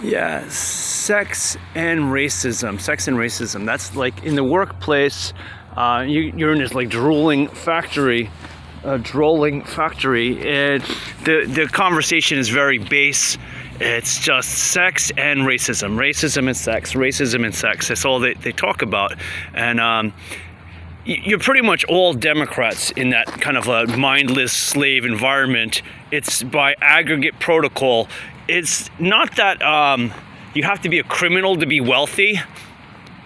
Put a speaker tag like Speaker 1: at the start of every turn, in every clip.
Speaker 1: Yeah, sex and racism. Sex and racism. That's like in the workplace. You're in this like drolling factory, and the conversation is very base. It's just sex and racism, racism and sex, racism and sex. That's all they talk about, and you're pretty much all Democrats in that kind of a mindless slave environment. It's by aggregate protocol. It's not that you have to be a criminal to be wealthy.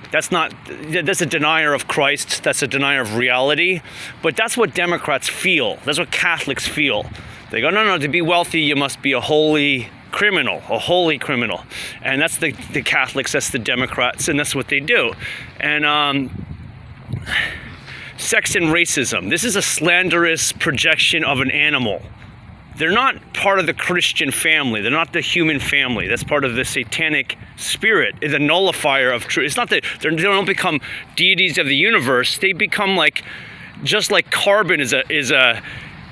Speaker 1: That's a denier of Christ. That's a denier of reality. But that's what Democrats feel. That's what Catholics feel. They go, no, to be wealthy, you must be a holy criminal. And that's the Catholics, that's the Democrats, and that's what they do. And sex and racism. This is a slanderous projection of an animal. They're not part of the Christian family. They're not the human family. That's part of the satanic spirit. It's a nullifier of truth. It's not that they don't become deities of the universe. They become just like carbon is a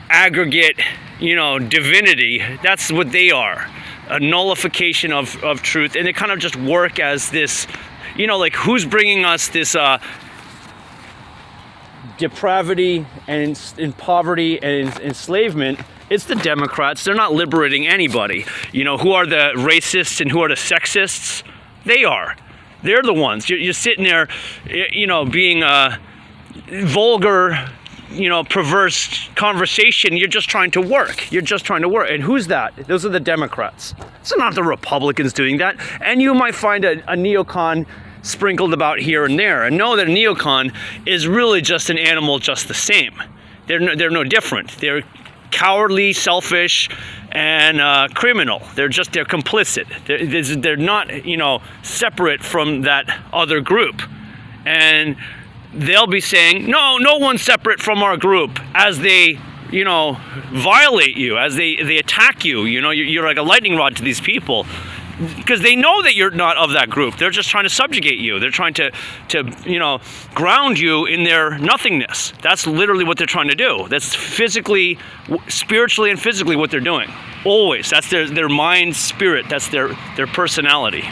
Speaker 1: aggregate, divinity. That's what they are. A nullification of truth. And they kind of just work as this, like who's bringing us this depravity and in poverty and enslavement? It's the Democrats. They're not liberating anybody. Who are the racists and who are the sexists? They are. They're the ones. You're sitting there, being a vulgar, perverse conversation. You're just trying to work. And who's that? Those are the Democrats. It's not the Republicans doing that. And you might find a neocon sprinkled about here and there. And know that a neocon is really just an animal just the same. They're no different. They're cowardly, selfish, and criminal. They're complicit. They're not, separate from that other group. And they'll be saying, no one's separate from our group, as they, violate you, as they attack you. You're like a lightning rod to these people. Because they know that you're not of that group. They're just trying to subjugate you. They're trying to ground you in their nothingness. That's literally what they're trying to do. That's physically, spiritually, and physically what they're doing. Always. That's their mind, spirit. That's their personality.